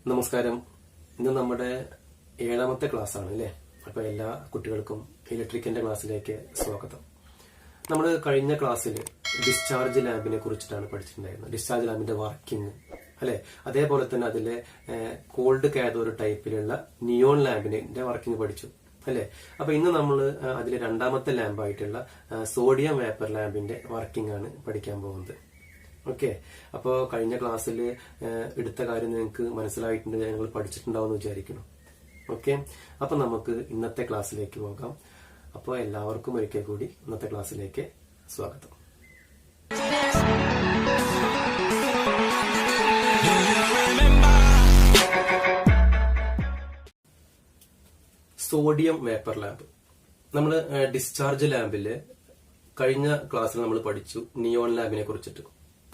നമസ്കാരം. ഇന്ന് നമ്മുടെ 7ാമത്തെ ക്ലാസ് ആണ് അല്ലേ? അപ്പൊ എല്ലാ കുട്ടികൾക്കും ഇലക്ട്രിക്കിന്റെ ക്ലാസ്സിലേക്ക് സ്വാഗതം. നമ്മൾ കഴിഞ്ഞ ക്ലാസ്സിൽ ഡിസ്ചാർജ് ലാമ്പിനെ കുറിച്ചിട്ടാണ് പഠിച്ചിട്ടുണ്ടായിരുന്നത്. ഡിസ്ചാർജ് ലാമ്പിന്റെ വർക്കിംഗ് അല്ലെ, അതേപോലെ തന്നെ അതിലെ കോൾഡ് കാഥോഡ് ടൈപ്പിലുള്ള നിയോൺ ലാമ്പിന്റെ വർക്കിംഗ് പഠിച്ചു അല്ലെ. അപ്പൊ ഇന്ന് നമ്മൾ അതിലെ 2ാമത്തെ ലാമ്പായിട്ടുള്ള സോഡിയം വേപ്പർ ലാമ്പിന്റെ വർക്കിംഗ് ആണ് പഠിക്കാൻ പോകുന്നത്. ഓക്കെ, അപ്പോൾ കഴിഞ്ഞ ക്ലാസ്സിൽ എടുത്ത കാര്യം നിങ്ങൾക്ക് മനസ്സിലായിട്ടുണ്ട്, ഞങ്ങൾ പഠിച്ചിട്ടുണ്ടാവും എന്ന് വിചാരിക്കുന്നു. ഓക്കെ, അപ്പൊ നമുക്ക് ഇന്നത്തെ ക്ലാസ്സിലേക്ക് പോകാം. അപ്പോൾ എല്ലാവർക്കും ഒരിക്കൽ കൂടി ഇന്നത്തെ ക്ലാസ്സിലേക്ക് സ്വാഗതം. Sodium vapour lamp. നമ്മൾ ഡിസ്ചാർജ് ലാമ്പില് കഴിഞ്ഞ ക്ലാസ്സിൽ നമ്മൾ പഠിച്ചു നിയോൺ ലാമ്പിനെ കുറിച്ചിട്ട്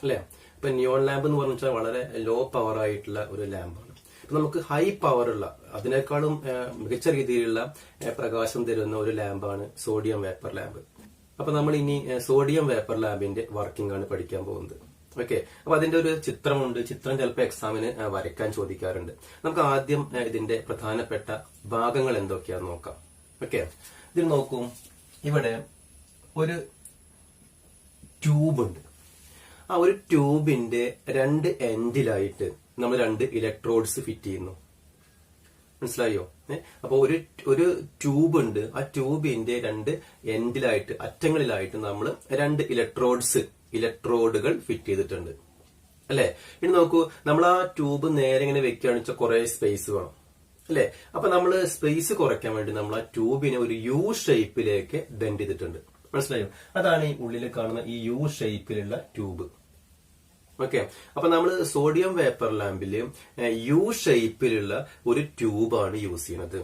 അല്ലെ. ഇപ്പൊ നിയോൺ ലാമ്പ് എന്ന് പറഞ്ഞാൽ വളരെ ലോ പവർ ആയിട്ടുള്ള ഒരു ലാമ്പാണ്. അപ്പൊ നമുക്ക് ഹൈ പവർ ഉള്ള അതിനേക്കാളും മികച്ച രീതിയിലുള്ള പ്രകാശം തരുന്ന ഒരു ലാമ്പാണ് സോഡിയം വേപ്പർ ലാമ്പ്. അപ്പൊ നമ്മൾ ഇനി സോഡിയം വേപ്പർ ലാമ്പിന്റെ വർക്കിംഗ് ആണ് പഠിക്കാൻ പോകുന്നത്. ഓക്കെ, അപ്പൊ അതിന്റെ ഒരു ചിത്രമുണ്ട്. ചിത്രം ചിലപ്പോൾ എക്സാമിന് വരയ്ക്കാൻ ചോദിക്കാറുണ്ട്. നമുക്ക് ആദ്യം ഇതിന്റെ പ്രധാനപ്പെട്ട ഭാഗങ്ങൾ എന്തൊക്കെയാന്ന് നോക്കാം. ഓക്കെ, ഇതിൽ നോക്കൂ, ഇവിടെ ഒരു ട്യൂബ് ഉണ്ട്. ആ ഒരു ട്യൂബിന്റെ രണ്ട് എൻഡിലായിട്ട് നമ്മൾ 2 ഇലക്ട്രോഡ്സ് ഫിറ്റ് ചെയ്യുന്നു. മനസ്സിലായോ? അപ്പൊ ഒരു ട്യൂബ് ഉണ്ട്. ആ ട്യൂബിന്റെ 2 എൻഡിലായിട്ട്, അറ്റങ്ങളിലായിട്ട് നമ്മൾ 2 ഇലക്ട്രോഡുകൾ ഫിറ്റ് ചെയ്തിട്ടുണ്ട് അല്ലെ. ഇനി നോക്കൂ, നമ്മൾ ആ ട്യൂബ് നേരെ ഇങ്ങനെ വെക്കുകയാണെന്ന് വെച്ചാൽ കുറെ സ്പേസ് വേണം അല്ലെ. അപ്പൊ നമ്മൾ സ്പേസ് കുറയ്ക്കാൻ വേണ്ടി നമ്മൾ ആ ട്യൂബിനെ ഒരു യു ഷേപ്പിലേക്ക് ബെൻഡ് ചെയ്തിട്ടുണ്ട്. മനസ്സിലായോ? അതാണ് ഈ ഉള്ളിൽ കാണുന്ന ഈ യു ഷേപ്പിലുള്ള ട്യൂബ്. ഓക്കെ, അപ്പൊ നമ്മൾ സോഡിയം വേപ്പർ ലാമ്പില് യു ഷേപ്പിലുള്ള ഒരു ട്യൂബാണ് യൂസ് ചെയ്യുന്നത്.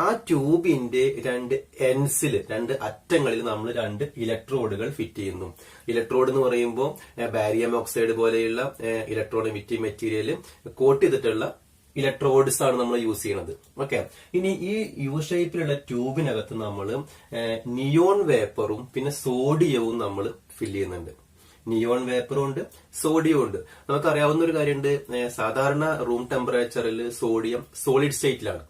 ആ ട്യൂബിന്റെ 2 എൻഡ്സിൽ, 2 അറ്റങ്ങളിൽ നമ്മൾ 2 ഇലക്ട്രോഡുകൾ ഫിറ്റ് ചെയ്യുന്നു. ഇലക്ട്രോഡ് എന്ന് പറയുമ്പോൾ ബാരിയം ഓക്സൈഡ് പോലെയുള്ള ഇലക്ട്രോൺ എമിറ്റിംഗ് മെറ്റീരിയൽ കോട്ട് ചെയ്തിട്ടുള്ള ഇലക്ട്രോഡ്സ് ആണ് നമ്മൾ യൂസ് ചെയ്യുന്നത്. ഓക്കെ, ഇനി ഈ യു ഷേപ്പിലുള്ള ട്യൂബിനകത്ത് നമ്മൾ നിയോൺ വേപ്പറും പിന്നെ സോഡിയവും നമ്മൾ ഫില്ല് ചെയ്യുന്നുണ്ട്. നിയോൺ വേപ്പറും ഉണ്ട്, സോഡിയവും ഉണ്ട്. നമുക്കറിയാവുന്ന ഒരു കാര്യമുണ്ട്, സാധാരണ റൂം ടെമ്പറേച്ചറിൽ സോഡിയം സോളിഡ് സ്റ്റേറ്റിലാണ്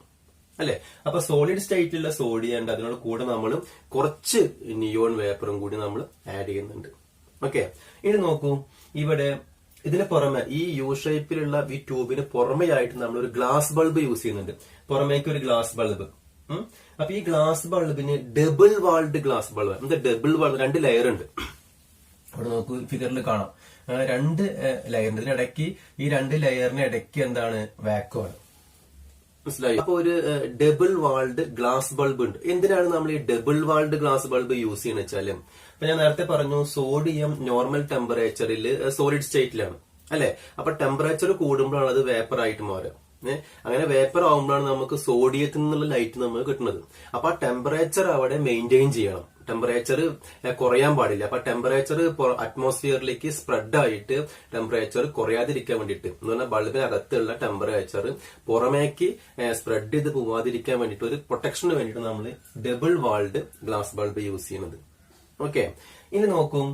അല്ലെ. അപ്പൊ സോളിഡ് സ്റ്റേറ്റിലുള്ള സോഡിയം ഉണ്ട്, അതിനോട് കൂടെ നമ്മൾ കുറച്ച് നിയോൺ വേപ്പറും കൂടി നമ്മൾ ആഡ് ചെയ്യുന്നുണ്ട്. ഓക്കെ, ഇനി നോക്കൂ, ഇവിടെ ഇതിന് പുറമെ ഈ യു ഷേപ്പിലുള്ള ഈ ട്യൂബിന് പുറമെയായിട്ട് നമ്മൾ ഒരു ഗ്ലാസ് ബൾബ് യൂസ് ചെയ്യുന്നുണ്ട്. പുറമേക്ക് ഒരു ഗ്ലാസ് ബൾബ്. അപ്പൊ ഈ ഗ്ലാസ് ബൾബിന് ഡബിൾ വാൾഡ് ഗ്ലാസ് ബൾബ്. എന്താ ഡബിൾ വാൾഡ്? 2 ലെയർ ഉണ്ട്. അവിടെ നോക്കൂ, ഫിഗറിൽ കാണാം 2 ലെയർ. ഇതിനിടയ്ക്ക് ഈ 2 ലെയറിന് ഇടയ്ക്ക് എന്താണ്? വാക്വമാണ്. മനസ്സിലായി? അപ്പൊ ഒരു ഡബിൾ വാൾഡ് ഗ്ലാസ് ബൾബ് ഉണ്ട്. എന്തിനാണ് നമ്മൾ ഈ double walled glass bulb use ചെയ്യുന്നത് വെച്ചാലും, അപ്പൊ ഞാൻ നേരത്തെ പറഞ്ഞു സോഡിയം നോർമൽ ടെമ്പറേച്ചറിൽ സോളിഡ് സ്റ്റേറ്റിലാണ് അല്ലെ. അപ്പൊ ടെമ്പറേച്ചർ കൂടുമ്പോഴാണ് അത് വേപ്പർ ആയിട്ട് മാറുക. അങ്ങനെ വേപ്പർ ആവുമ്പോഴാണ് നമുക്ക് സോഡിയത്തിൽ നിന്നുള്ള ലൈറ്റ് നമുക്ക് കിട്ടുന്നത്. അപ്പൊ ആ ടെമ്പറേച്ചർ അവിടെ മെയിൻറ്റെയിൻ ചെയ്യണം. ടെമ്പറേച്ചർ കുറയാൻ പാടില്ല. അപ്പൊ ടെമ്പറേച്ചർ അറ്റ്മോസ്ഫിയറിലേക്ക് സ്പ്രെഡ് ആയിട്ട് ടെമ്പറേച്ചർ കുറയാതിരിക്കാൻ വേണ്ടിയിട്ട്, എന്ന് പറഞ്ഞാൽ ബൾബിനകത്തുള്ള ടെമ്പറേച്ചർ പുറമേക്ക് സ്പ്രെഡ് ചെയ്ത് പോവാതിരിക്കാൻ വേണ്ടിയിട്ട്, ഒരു പ്രൊട്ടക്ഷന് വേണ്ടിയിട്ട് നമ്മൾ double walled glass bulb use ചെയ്യുന്നത്. ഓക്കെ, ഇനി നോക്കും,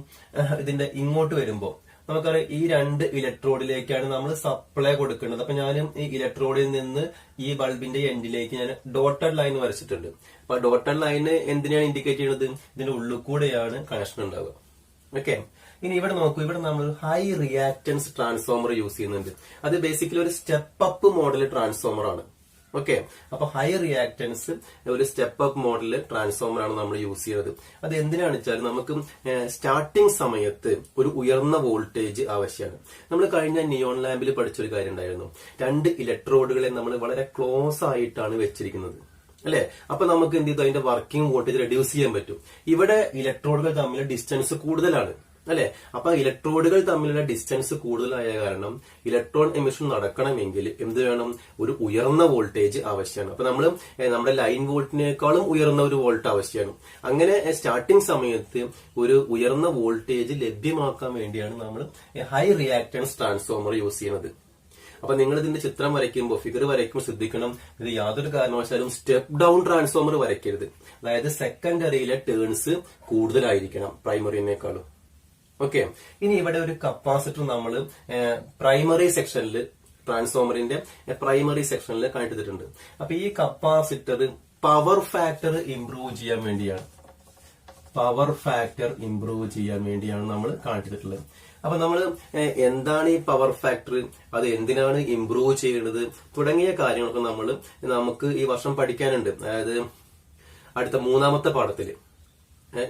ഇതിന്റെ ഇങ്ങോട്ട് വരുമ്പോ നമുക്കറിയാം ഈ 2 ഇലക്ട്രോഡിലേക്കാണ് നമ്മൾ സപ്ലൈ കൊടുക്കേണ്ടത്. അപ്പൊ ഞാൻ ഈ ഇലക്ട്രോഡിൽ നിന്ന് ഈ ബൾബിന്റെ എൻഡിലേക്ക് ഞാൻ ഡോട്ടഡ് ലൈൻ വരച്ചിട്ടുണ്ട്. അപ്പൊ ഡോട്ടഡ് ലൈന് എന്തിനാണ് ഇൻഡിക്കേറ്റ് ചെയ്യുന്നത്? ഇതിന്റെ ഉള്ളിൽ കൂടെയാണ് കണക്ഷൻ ഉണ്ടാവുക. ഓക്കെ, ഇനി ഇവിടെ നോക്കൂ, ഇവിടെ നമ്മൾ ഹൈ റിയാക്ടൻസ് ട്രാൻസ്ഫോമർ യൂസ് ചെയ്യുന്നുണ്ട്. അത് ബേസിക്കലി ഒരു സ്റ്റെപ്പ് അപ്പ് മോഡൽ ട്രാൻസ്ഫോമർ ആണ്. ഓക്കെ, അപ്പൊ ഹൈ റിയാക്ടൻസ് ഒരു സ്റ്റെപ്പ് അപ്പ് മോഡൽ ട്രാൻസ്ഫോമർ ആണ് നമ്മൾ യൂസ് ചെയ്യുന്നത്. അത് എന്തിനാണ് വെച്ചാൽ നമുക്ക് സ്റ്റാർട്ടിംഗ് സമയത്ത് ഒരു ഉയർന്ന വോൾട്ടേജ് ആവശ്യമാണ്. നമ്മൾ കഴിഞ്ഞ നിയോൺ ലാമ്പിൽ പഠിച്ചൊരു കാര്യം ഉണ്ടായിരുന്നു, 2 ഇലക്ട്രോഡുകളെ നമ്മൾ വളരെ ക്ലോസ് ആയിട്ടാണ് വെച്ചിരിക്കുന്നത് അല്ലെ. അപ്പൊ നമുക്ക് എന്ത് ചെയ്തു, അതിന്റെ വർക്കിംഗ് വോൾട്ടേജ് റെഡ്യൂസ് ചെയ്യാൻ പറ്റും. ഇവിടെ ഇലക്ട്രോഡുകൾ തമ്മിൽ ഡിസ്റ്റൻസ് കൂടുതലാണ് അല്ലെ. അപ്പൊ ഇലക്ട്രോഡുകൾ തമ്മിലുള്ള ഡിസ്റ്റൻസ് കൂടുതലായ കാരണം ഇലക്ട്രോൺ എമിഷൻ നടക്കണമെങ്കിൽ എന്ത് വേണം? ഒരു ഉയർന്ന വോൾട്ടേജ് ആവശ്യമാണ്. അപ്പൊ നമ്മുടെ ലൈൻ വോൾട്ടിനേക്കാളും ഉയർന്ന ഒരു വോൾട്ട് ആവശ്യമാണ്. അങ്ങനെ സ്റ്റാർട്ടിംഗ് സമയത്ത് ഒരു ഉയർന്ന വോൾട്ടേജ് ലഭ്യമാക്കാൻ വേണ്ടിയാണ് നമ്മൾ ഹൈ റിയാക്ടൻസ് ട്രാൻസ്ഫോമർ യൂസ് ചെയ്യുന്നത്. അപ്പൊ നിങ്ങൾ ഇതിന്റെ ചിത്രം വരയ്ക്കുമ്പോൾ, ഫിഗർ വരയ്ക്കുമ്പോൾ ശ്രദ്ധിക്കണം, ഇത് യാതൊരു കാരണവശാലും സ്റ്റെപ്പ് ഡൗൺ ട്രാൻസ്ഫോമർ വരയ്ക്കരുത്. അതായത് സെക്കൻഡറിയിലെ ടേൺസ് കൂടുതലായിരിക്കണം പ്രൈമറിനേക്കാളും. ഓക്കെ, ഇനി ഇവിടെ ഒരു കപ്പാസിറ്റർ നമ്മൾ പ്രൈമറി സെക്ഷനിൽ ട്രാൻസ്ഫോമറിന്റെ പ്രൈമറി സെക്ഷനിൽ കാണിച്ചിട്ടുണ്ട്. അപ്പൊ ഈ കപ്പാസിറ്റർ പവർ ഫാക്ടർ ഇംപ്രൂവ് ചെയ്യാൻ വേണ്ടിയാണ് നമ്മൾ കാണിച്ചിട്ടുള്ളത്. അപ്പൊ നമ്മൾ എന്താണ് ഈ പവർ ഫാക്ടർ, അത് എന്തിനാണ് ഇംപ്രൂവ് ചെയ്യുന്നത് തുടങ്ങിയ കാര്യങ്ങളൊക്കെ നമുക്ക് ഈ വർഷം പഠിക്കാനുണ്ട്. അതായത് അടുത്ത 3ാമത്തെ പാഠത്തില്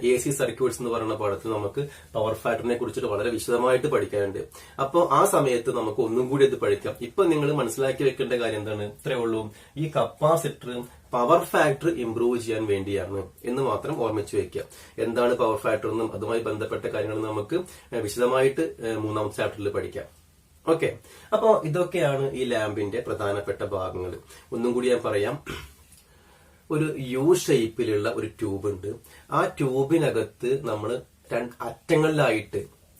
AC സർക്യൂട്ട്സ് എന്ന് പറയുന്ന പാഠത്തിൽ നമുക്ക് പവർ ഫാക്ടറിനെ കുറിച്ചിട്ട് വളരെ വിശദമായിട്ട് പഠിക്കാനുണ്ട്. അപ്പോൾ ആ സമയത്ത് നമുക്ക് ഒന്നും കൂടി ഇത് പഠിക്കാം. ഇപ്പൊ നിങ്ങൾ മനസ്സിലാക്കി വെക്കേണ്ട കാര്യം എന്താണ്? ഇത്രേ ഉള്ളൂ. ഈ കപ്പാസിറ്റർ പവർ ഫാക്ടർ ഇംപ്രൂവ് ചെയ്യാൻ വേണ്ടിയാണ് എന്ന് മാത്രം ഓർമ്മിച്ചു വെക്കുക. എന്താണ് പവർ ഫാക്ടർ എന്നും അതുമായി ബന്ധപ്പെട്ട കാര്യങ്ങൾ നമുക്ക് വിശദമായിട്ട് 3ാമത്തെ ചാപ്റ്ററിൽ പഠിക്കാം. ഓക്കെ, അപ്പോ ഇതൊക്കെയാണ് ഈ ലാമ്പിന്റെ പ്രധാനപ്പെട്ട ഭാഗങ്ങൾ. ഒന്നും കൂടി ഞാൻ പറയാം. ഒരു യു ഷേപ്പിലുള്ള ഒരു ട്യൂബ് ഉണ്ട്. ആ ട്യൂബിനകത്ത് നമ്മൾ അറ്റങ്ങളിലായിട്ട്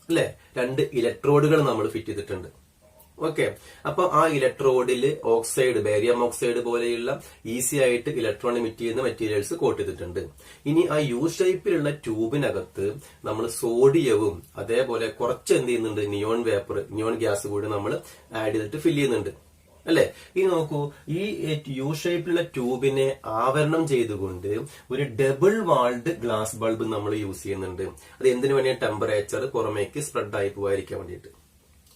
2 ഇലക്ട്രോഡുകൾ നമ്മൾ ഫിറ്റ് ചെയ്തിട്ടുണ്ട്. ഓക്കെ, അപ്പൊ ആ ഇലക്ട്രോഡില് ഓക്സൈഡ്, ബേരിയം ഓക്സൈഡ് പോലെയുള്ള ഈസി ആയിട്ട് ഇലക്ട്രോൺ എമിറ്റ് ചെയ്യുന്ന മെറ്റീരിയൽസ് കോട്ട് ചെയ്തിട്ടുണ്ട്. ഇനി ആ യു ഷേപ്പിലുള്ള ട്യൂബിനകത്ത് നമ്മൾ സോഡിയവും അതേപോലെ കുറച്ച് എന്ത് ചെയ്യുന്നുണ്ട്, നിയോൺ ഗ്യാസ് കൂടി നമ്മൾ ആഡ് ചെയ്തിട്ട് ഫില്ല് ചെയ്യുന്നുണ്ട്. അല്ലെ, ഈ നോക്കൂ, ഈ യു ഷേപ്പിലുള്ള ട്യൂബിനെ ആവരണം ചെയ്തുകൊണ്ട് ഒരു ഡബിൾ വാൾഡ് ഗ്ലാസ് ബൾബ് നമ്മൾ യൂസ് ചെയ്യുന്നുണ്ട്. അത് എന്തിനു വേണ്ടിയാണ്? ടെമ്പറേച്ചർ പുറമേക്ക് സ്പ്രെഡ് ആയി പോകാതിരിക്കാൻ വേണ്ടിയിട്ട്.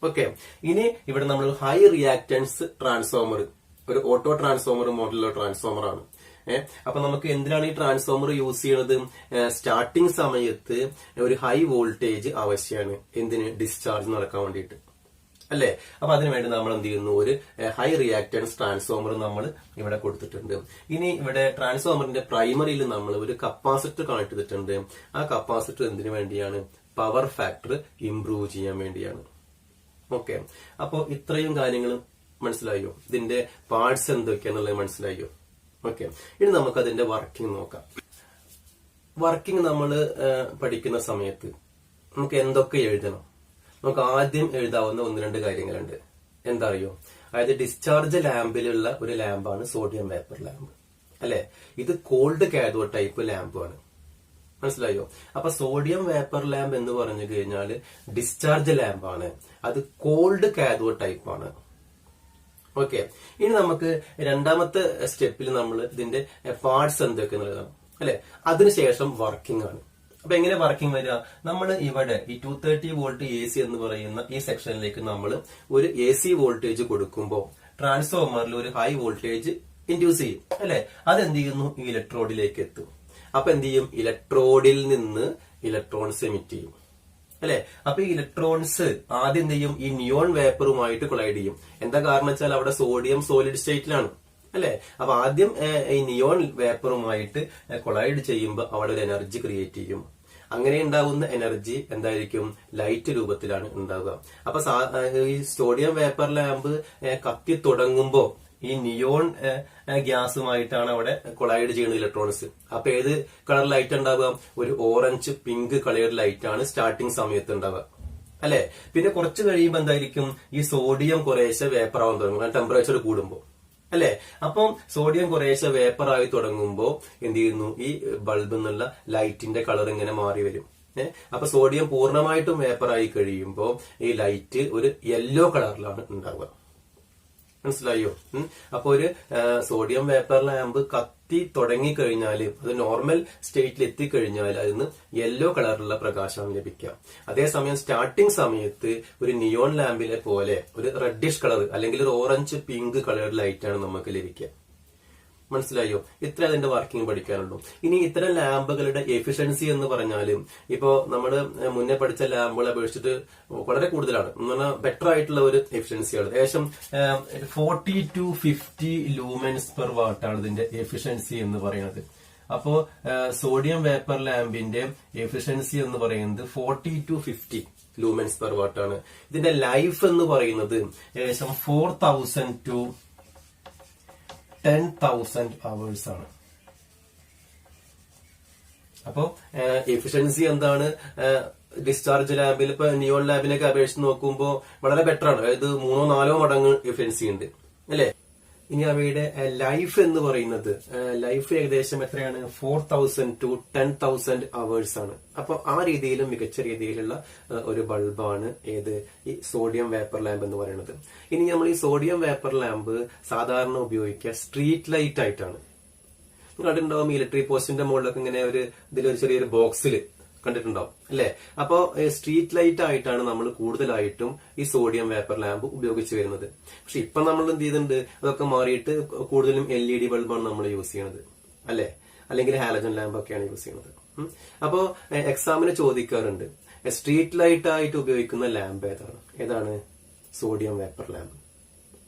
ഓക്കെ, ഇനി ഇവിടെ നമ്മൾ ഹൈ റിയാക്ടൻസ് ട്രാൻസ്ഫോമർ, ഒരു ഓട്ടോ ട്രാൻസ്ഫോമർ മോഡലുള്ള ട്രാൻസ്ഫോമർ ആണ്. അപ്പൊ നമുക്ക് എന്തിനാണ് ഈ ട്രാൻസ്ഫോമർ യൂസ് ചെയ്യുന്നത്? സ്റ്റാർട്ടിംഗ് സമയത്ത് ഒരു ഹൈ വോൾട്ടേജ് ആവശ്യമാണ്. എന്തിന്? ഡിസ്ചാർജ് നടക്കാൻ വേണ്ടിയിട്ട്, അല്ലെ? അപ്പൊ അതിനുവേണ്ടി നമ്മൾ എന്ത് ചെയ്യുന്നു? ഒരു ഹൈ റിയാക്ടൻസ് ട്രാൻസ്ഫോമർ നമ്മൾ ഇവിടെ കൊടുത്തിട്ടുണ്ട്. ഇനി ഇവിടെ ട്രാൻസ്ഫോമറിന്റെ പ്രൈമറിയിൽ നമ്മൾ ഒരു കപ്പാസിറ്റർ കണക്ട് ചെയ്തിട്ടുണ്ട്. ആ കപ്പാസിറ്റർ എന്തിനു വേണ്ടിയാണ്? പവർ ഫാക്ടർ ഇംപ്രൂവ് ചെയ്യാൻ വേണ്ടിയാണ്. ഓക്കെ, അപ്പോ ഇത്രയും കാര്യങ്ങൾ മനസ്സിലായോ? ഇതിന്റെ പാർട്സ് എന്തൊക്കെയാന്നുള്ളത് മനസ്സിലായോ? ഓക്കെ, ഇനി നമുക്ക് അതിന്റെ വർക്കിംഗ് നോക്കാം. വർക്കിംഗ് നമ്മൾ പഠിക്കുന്ന സമയത്ത് നമുക്ക് എന്തൊക്കെ എഴുതണം? നമുക്ക് ആദ്യം എഴുതാവുന്ന 1-2 കാര്യങ്ങളുണ്ട്. എന്താ അറിയോ? അതായത് ഡിസ്ചാർജ് ലാമ്പിലുള്ള ഒരു ലാമ്പാണ് സോഡിയം വേപ്പർ ലാമ്പ്, അല്ലെ? ഇത് കോൾഡ് കാഥോഡ് ടൈപ്പ് ലാമ്പാണ്. മനസ്സിലായോ? അപ്പൊ സോഡിയം വേപ്പർ ലാമ്പ് എന്ന് പറഞ്ഞു കഴിഞ്ഞാല് ഡിസ്ചാർജ് ലാമ്പാണ്. അത് കോൾഡ് കാഥോഡ് ടൈപ്പ് ആണ്. ഓക്കെ, ഇനി നമുക്ക് 2ാമത്തെ സ്റ്റെപ്പിൽ നമ്മൾ ഇതിന്റെ പാർട്സ് എന്തൊക്കെയാണ്, അല്ലെ? അതിനുശേഷം വർക്കിംഗ് ആണ്. അപ്പൊ എങ്ങനെ വർക്കിംഗ് വരിക? നമ്മൾ ഇവിടെ ഈ 230 വോൾട്ട് AC എന്ന് പറയുന്ന ഈ സെക്ഷനിലേക്ക് നമ്മൾ ഒരു AC വോൾട്ടേജ് കൊടുക്കുമ്പോൾ ട്രാൻസ്ഫോമറിൽ ഒരു ഹൈ വോൾട്ടേജ് ഇൻഡ്യൂസ് ചെയ്യും, അല്ലെ? അതെന്ത് ചെയ്യുന്നു? ഈ ഇലക്ട്രോഡിലേക്ക് എത്തും. അപ്പൊ എന്ത് ചെയ്യും? ഇലക്ട്രോഡിൽ നിന്ന് ഇലക്ട്രോൺസ് എമിറ്റ് ചെയ്യും, അല്ലെ? അപ്പൊ ഈ ഇലക്ട്രോൺസ് ആദ്യം എന്ത് ചെയ്യും? ഈ നിയോൺ വേപ്പറുമായിട്ട് കൊളൈഡ് ചെയ്യും. എന്താ കാരണം വെച്ചാൽ അവിടെ സോഡിയം സോളിഡ് സ്റ്റേറ്റിലാണ്, അല്ലെ? അപ്പൊ ആദ്യം ഈ നിയോൺ വേപ്പറുമായിട്ട് കൊളൈഡ് ചെയ്യുമ്പോൾ അവിടെ ഒരു എനർജി ക്രിയേറ്റ് ചെയ്യും. അങ്ങനെ ഉണ്ടാകുന്ന എനർജി എന്തായിരിക്കും? ലൈറ്റ് രൂപത്തിലാണ് ഉണ്ടാവുക. അപ്പൊ ഈ സോഡിയം വേപ്പർ ലാമ്പ് കത്തി തുടങ്ങുമ്പോ ഈ നിയോൺ ഗ്യാസുമായിട്ടാണ് അവിടെ കൊളൈഡ് ചെയ്യുന്ന ഇലക്ട്രോൺസ്. അപ്പൊ ഏത് കളർ ലൈറ്റ് ഉണ്ടാവുക? ഒരു ഓറഞ്ച് പിങ്ക് കളർ ലൈറ്റ് ആണ് സ്റ്റാർട്ടിങ് സമയത്ത് ഉണ്ടാവുക, അല്ലെ? പിന്നെ കുറച്ച് കഴിയുമ്പോൾ എന്തായിരിക്കും? ഈ സോഡിയം കുറേശ്ശെ വേപ്പർ ആവാൻ തുടങ്ങും ടെമ്പറേച്ചർ കൂടുമ്പോൾ, അല്ലെ? അപ്പം സോഡിയം കുറേശ്ശെ വേപ്പർ ആയി തുടങ്ങുമ്പോ എന്ത് ചെയ്യുന്നു? ഈ ബൾബിൽ നിന്നുള്ള ലൈറ്റിന്റെ കളർ ഇങ്ങനെ മാറി വരും. അപ്പൊ സോഡിയം പൂർണ്ണമായിട്ടും വേപ്പർ ആയി കഴിയുമ്പോൾ ഈ ലൈറ്റ് ഒരു യെല്ലോ കളറിലാണ് ഉണ്ടാവുക. മനസ്സിലായോ? അപ്പൊ ഒരു സോഡിയം വേപ്പർ ലാമ്പ് കത്തി തുടങ്ങിക്കഴിഞ്ഞാല്, അത് നോർമൽ സ്റ്റേറ്റിൽ എത്തിക്കഴിഞ്ഞാൽ അതിന് യെല്ലോ കളറിലുള്ള പ്രകാശം ലഭിക്കാം. അതേസമയം സ്റ്റാർട്ടിംഗ് സമയത്ത് ഒരു നിയോൺ ലാമ്പിലെ പോലെ ഒരു റെഡിഷ് കളർ അല്ലെങ്കിൽ ഒരു ഓറഞ്ച് പിങ്ക് കളർ ലൈറ്റാണ് നമുക്ക് ലഭിക്കുക. മനസ്സിലായോ? ഇത്ര അതിന്റെ വർക്കിംഗ് പഠിക്കാനുള്ളൂ. ഇനി ഇത്തരം ലാമ്പുകളുടെ എഫിഷ്യൻസി എന്ന് പറഞ്ഞാലും ഇപ്പോ നമ്മള് മുന്നേ പഠിച്ച ലാമ്പുകളെ അപേക്ഷിച്ചിട്ട് വളരെ കൂടുതലാണ്, എന്ന് പറഞ്ഞാൽ ബെറ്റർ ആയിട്ടുള്ള ഒരു എഫിഷ്യൻസിയാണ്. ഏകദേശം 40 to 50 ലൂമെൻസ് പെർ വാട്ടാണ് ഇതിന്റെ എഫിഷ്യൻസി എന്ന് പറയുന്നത്. അപ്പോ സോഡിയം വേപ്പർ ലാമ്പിന്റെ എഫിഷ്യൻസി എന്ന് പറയുന്നത് 40 to 50 ലൂമെൻസ് പെർ വാട്ടാണ്. ഇതിന്റെ ലൈഫ് എന്ന് പറയുന്നത് ഏകദേശം 4000 to 10,000 hours ആണ്. അപ്പോ എഫിഷ്യൻസി എന്താണ്? ഡിസ്ചാർജ് ലാബിൽ ഇപ്പൊ നിയോൺ ലാബിനൊക്കെ അപേക്ഷിച്ച് നോക്കുമ്പോൾ വളരെ ബെറ്റർ ആണ്. അതായത് 3-4 മടങ്ങ് എഫിഷ്യൻസി ഉണ്ട്, അല്ലെ? ഇനി അവയുടെ ലൈഫ് എന്ന് പറയുന്നത് ലൈഫ് ഏകദേശം എത്രയാണ് 4000 to 10,000 അവേഴ്സ് ആണ്. അപ്പൊ ആ രീതിയിലും മികച്ച രീതിയിലുള്ള ഒരു ബൾബാണ് ഏത് ഈ സോഡിയം വേപ്പർ ലാമ്പ് എന്ന് പറയുന്നത്. ഇനി നമ്മൾ ഈ സോഡിയം വേപ്പർ ലാമ്പ് സാധാരണ ഉപയോഗിക്കുക സ്ട്രീറ്റ് ലൈറ്റ് ആയിട്ടാണ്. കണ്ടിട്ടുണ്ടാവും ഇലക്ട്രിക് പോസ്റ്റിന്റെ മുകളിലൊക്കെ ഇങ്ങനെ ഇതിലൊരു ചെറിയൊരു ബോക്സിൽ കണ്ടിട്ടുണ്ടാവും അല്ലെ. അപ്പോ സ്ട്രീറ്റ് ലൈറ്റ് ആയിട്ടാണ് നമ്മൾ കൂടുതലായിട്ടും ഈ സോഡിയം വേപ്പർ ലാമ്പ് ഉപയോഗിച്ചു വരുന്നത്. പക്ഷെ ഇപ്പൊ നമ്മൾ എന്ത് ചെയ്തിട്ടുണ്ട്, അതൊക്കെ മാറിയിട്ട് കൂടുതലും LED ബൾബാണ് നമ്മൾ യൂസ് ചെയ്യണത് അല്ലെ, അല്ലെങ്കിൽ ഹാലജൻ ലാമ്പ് ഒക്കെയാണ് യൂസ് ചെയ്യുന്നത്. അപ്പോ എക്സാമിന് ചോദിക്കാറുണ്ട് സ്ട്രീറ്റ് ലൈറ്റ് ആയിട്ട് ഉപയോഗിക്കുന്ന ലാമ്പ് ഏതാണ് സോഡിയം വേപ്പർ ലാമ്പ്.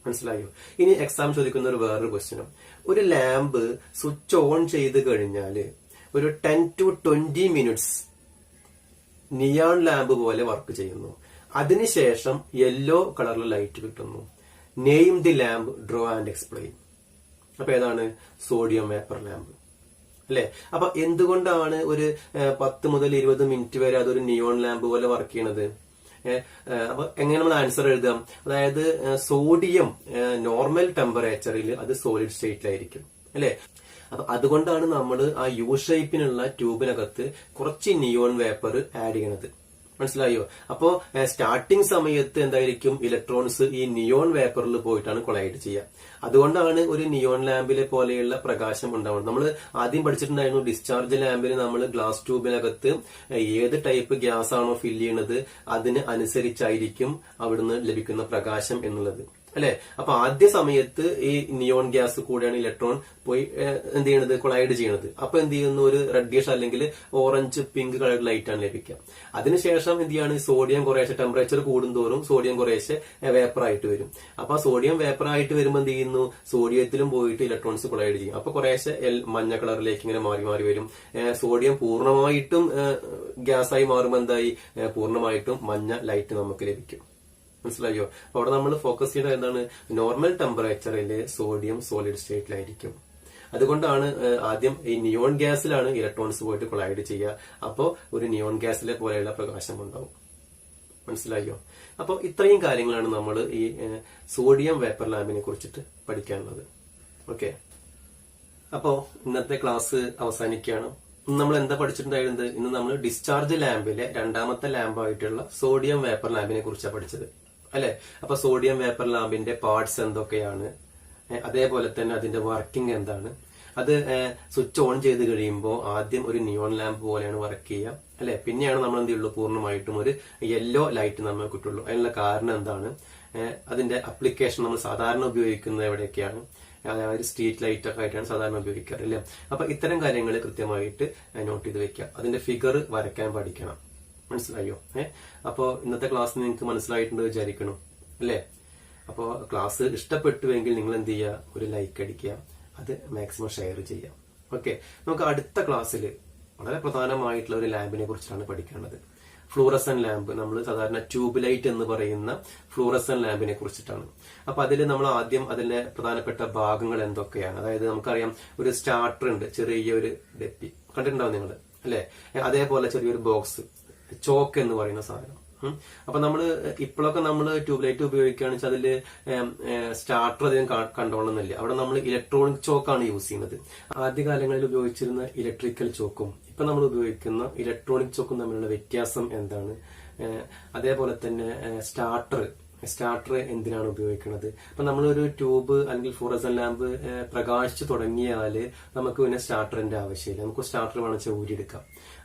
മനസ്സിലായോ? ഇനി എക്സാം ചോദിക്കുന്ന വേറൊരു ക്വസ്റ്റ്യനും, ഒരു ലാമ്പ് സ്വിച്ച് ഓൺ ചെയ്ത് കഴിഞ്ഞാല് ഒരു 10 to 20 മിനിറ്റ്സ് നിയോൺ ലാമ്പ് പോലെ വർക്ക് ചെയ്യുന്നു. അതിനുശേഷം യെല്ലോ കളറിൽ ലൈറ്റ് കിട്ടുന്നു. Name the lamp, draw and explain. അപ്പൊ ഏതാണ് സോഡിയം വേപ്പർ ലാമ്പ് അല്ലെ. അപ്പൊ എന്തുകൊണ്ടാണ് ഒരു 10 മുതൽ 20 മിനിറ്റ് വരെ അതൊരു നിയോൺ ലാമ്പ് പോലെ വർക്ക് ചെയ്യണത്? അപ്പൊ എങ്ങനെ നമ്മൾ ആൻസർ എഴുതാം? അതായത് സോഡിയം നോർമൽ ടെമ്പറേച്ചറിൽ അത് സോളിഡ് സ്റ്റേറ്റിലായിരിക്കും അല്ലെ. അപ്പൊ അതുകൊണ്ടാണ് നമ്മൾ ആ യു ഷേപ്പിനുള്ള ട്യൂബിനകത്ത് കുറച്ച് നിയോൺ വേപ്പർ ആഡ് ചെയ്യണത്. മനസ്സിലായോ? അപ്പോ സ്റ്റാർട്ടിംഗ് സമയത്ത് എന്തായിരിക്കും, ഇലക്ട്രോൺസ് ഈ നിയോൺ വേപ്പറിൽ പോയിട്ടാണ് കൊളൈഡ് ചെയ്യുക. അതുകൊണ്ടാണ് ഒരു നിയോൺ ലാമ്പിലെ പോലെയുള്ള പ്രകാശം ഉണ്ടാവുന്നത്. നമ്മൾ ആദ്യം പഠിച്ചിട്ടുണ്ടായിരുന്നു ഡിസ്ചാർജ് ലാമ്പിൽ നമ്മൾ ഗ്ലാസ് ട്യൂബിനകത്ത് ഏത് ടൈപ്പ് ഗ്യാസ് ആണോ ഫില്ല് ചെയ്യണത് അതിന് അനുസരിച്ചായിരിക്കും അവിടുന്ന് ലഭിക്കുന്ന പ്രകാശം എന്നുള്ളത് അല്ലെ. അപ്പൊ ആദ്യ സമയത്ത് ഈ നിയോൺ ഗ്യാസ് കൂടെയാണ് ഇലക്ട്രോൺ പോയി എന്ത് ചെയ്യണത്, കൊളൈഡ് ചെയ്യണത്. അപ്പൊ എന്ത് ചെയ്യുന്നു, ഒരു റെഡിഷ് അല്ലെങ്കിൽ ഓറഞ്ച് പിങ്ക് കളർ ലൈറ്റ് ആണ് ലഭിക്കുക. അതിനുശേഷം എന്ത് ചെയ്യാണ്, സോഡിയം കുറേശ്ശെ ടെമ്പറേച്ചർ കൂടുന്തോറും സോഡിയം കുറേശ്ശെ വേപ്പർ ആയിട്ട് വരും. അപ്പൊ സോഡിയം വേപ്പർ ആയിട്ട് വരുമ്പോൾ എന്ത് ചെയ്യുന്നു, സോഡിയത്തിലും പോയിട്ട് ഇലക്ട്രോൺസ് കൊളൈഡ് ചെയ്യും. അപ്പൊ കുറേശ്ശെ മഞ്ഞ കളറിലേക്ക് ഇങ്ങനെ മാറി മാറി വരും. സോഡിയം പൂർണ്ണമായിട്ടും ഗ്യാസായി മാറുമ്പോൾ എന്തായി, പൂർണ്ണമായിട്ടും മഞ്ഞ ലൈറ്റ് നമുക്ക് ലഭിക്കും. മനസ്സിലായോ? അപ്പൊ അവിടെ നമ്മൾ ഫോക്കസ് ചെയ്യുന്നത് എന്താണ്, നോർമൽ ടെമ്പറേച്ചറിൽ സോഡിയം സോളിഡ് സ്റ്റേറ്റിലായിരിക്കും. അതുകൊണ്ടാണ് ആദ്യം ഈ നിയോൺ ഗ്യാസിലാണ് ഇലക്ട്രോൺസ് പോയിട്ട് കൊളൈഡ് ചെയ്യുക. അപ്പോൾ ഒരു നിയോൺ ഗ്യാസിലെ പോലെയുള്ള പ്രകാശം ഉണ്ടാവും. മനസ്സിലായോ? അപ്പൊ ഇത്രയും കാര്യങ്ങളാണ് നമ്മൾ ഈ സോഡിയം വേപ്പർ ലാമ്പിനെ കുറിച്ചിട്ട് പഠിക്കാനുള്ളത്. ഓക്കെ, അപ്പോ ഇന്നത്തെ ക്ലാസ് അവസാനിക്കുകയാണ്. നമ്മൾ എന്താ പഠിച്ചിട്ടുണ്ടായിരുന്നത്? ഇന്ന് നമ്മൾ ഡിസ്ചാർജ് ലാമ്പിലെ രണ്ടാമത്തെ ലാമ്പായിട്ടുള്ള സോഡിയം വേപ്പർ ലാമ്പിനെ കുറിച്ചാണ് പഠിച്ചത് അല്ലെ. അപ്പൊ സോഡിയം വേപ്പർ ലാമ്പിന്റെ പാർട്സ് എന്തൊക്കെയാണ്, അതേപോലെ തന്നെ അതിന്റെ വർക്കിംഗ് എന്താണ്, അത് സ്വിച്ച് ഓൺ ചെയ്ത് കഴിയുമ്പോൾ ആദ്യം ഒരു നിയോൺ ലാമ്പ് പോലെയാണ് വർക്ക് ചെയ്യുക അല്ലെ. പിന്നെയാണ് നമ്മൾ എന്ത് ചെയ്യുള്ളൂ, പൂർണ്ണമായിട്ടും ഒരു യെല്ലോ ലൈറ്റ് നമുക്ക് കിട്ടുള്ളൂ. അതിനുള്ള കാരണം എന്താണ്, അതിന്റെ അപ്ലിക്കേഷൻ നമ്മൾ സാധാരണ ഉപയോഗിക്കുന്നത് എവിടെയൊക്കെയാണ്, അതായത് സ്ട്രീറ്റ് ലൈറ്റ് ഒക്കെ ആയിട്ടാണ് സാധാരണ ഉപയോഗിക്കാറ് അല്ലേ. അപ്പൊ ഇത്തരം കാര്യങ്ങൾ കൃത്യമായിട്ട് നോട്ട് ചെയ്ത് വെക്കാം. അതിന്റെ ഫിഗർ വരയ്ക്കാൻ പഠിക്കണം. മനസ്സിലായോ? അപ്പോ ഇന്നത്തെ ക്ലാസ് നിങ്ങൾക്ക് മനസ്സിലായിട്ടുണ്ട് വിചാരിക്കണം അല്ലേ. അപ്പോ ക്ലാസ് ഇഷ്ടപ്പെട്ടുവെങ്കിൽ നിങ്ങൾ എന്ത് ചെയ്യുക, ഒരു ലൈക്ക് അടിക്കുക, അത് മാക്സിമം ഷെയർ ചെയ്യാം. ഓക്കെ, നമുക്ക് അടുത്ത ക്ലാസ്സിൽ വളരെ പ്രധാനമായിട്ടുള്ള ഒരു ലാമ്പിനെ കുറിച്ചാണ് പഠിക്കേണ്ടത്. ഫ്ലൂറസൻ ലാമ്പ്, നമ്മൾ സാധാരണ ട്യൂബ് ലൈറ്റ് എന്ന് പറയുന്ന ഫ്ലൂറസൻ ലാമ്പിനെ കുറിച്ചിട്ടാണ്. അപ്പൊ അതിൽ നമ്മൾ ആദ്യം അതിന്റെ പ്രധാനപ്പെട്ട ഭാഗങ്ങൾ എന്തൊക്കെയാണ്, അതായത് നമുക്കറിയാം ഒരു സ്റ്റാർട്ടർ ഉണ്ട്, ചെറിയൊരു ഡെപ്പി കണ്ടിട്ടുണ്ടാവും നിങ്ങൾ അല്ലെ. അതേപോലെ ചെറിയൊരു ബോക്സ്, ചോക്ക് എന്ന് പറയുന്ന സാധനം. അപ്പൊ നമ്മള് ഇപ്പോഴൊക്കെ നമ്മൾ ട്യൂബ് ലൈറ്റ് ഉപയോഗിക്കുകയാണെന്ന് വെച്ചാൽ അതില് സ്റ്റാർട്ടർ അധികം കണ്ടോളണമെന്നില്ല. അവിടെ നമ്മൾ ഇലക്ട്രോണിക് ചോക്കാണ് യൂസ് ചെയ്യുന്നത്. ആദ്യകാലങ്ങളിൽ ഉപയോഗിച്ചിരുന്ന ഇലക്ട്രിക്കൽ ചോക്കും ഇപ്പൊ നമ്മൾ ഉപയോഗിക്കുന്ന ഇലക്ട്രോണിക് ചോക്കും തമ്മിലുള്ള വ്യത്യാസം എന്താണ്, അതേപോലെ തന്നെ സ്റ്റാർട്ടർ എന്തിനാണ് ഉപയോഗിക്കുന്നത്. അപ്പൊ നമ്മളൊരു ട്യൂബ് അല്ലെങ്കിൽ ഫ്ലൂറസൻ ലാമ്പ് പ്രകാശിച്ചു തുടങ്ങിയാല് നമുക്ക് പിന്നെ സ്റ്റാർട്ടറിന്റെ ആവശ്യമില്ല, നമുക്ക് സ്റ്റാർട്ടർ വേണമെന്ന് ഊരിയെടുക്കാം.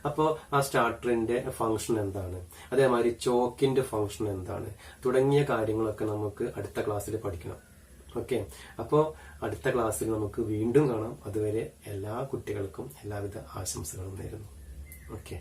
അപ്പോൾ ആ സ്റ്റാർട്ടറിന്റെ ഫംഗ്ഷൻ എന്താണ്, അതേമാതിരി ചോക്കിന്റെ ഫംഗ്ഷൻ എന്താണ്, തുടങ്ങിയ കാര്യങ്ങളൊക്കെ നമുക്ക് അടുത്ത ക്ലാസ്സിൽ പഠിക്കണം. ഓക്കെ, അപ്പോൾ അടുത്ത ക്ലാസ്സിൽ നമുക്ക് വീണ്ടും കാണാം. അതുവരെ എല്ലാ കുട്ടികൾക്കും എല്ലാവിധ ആശംസകളും നേരുന്നു. ഓക്കെ.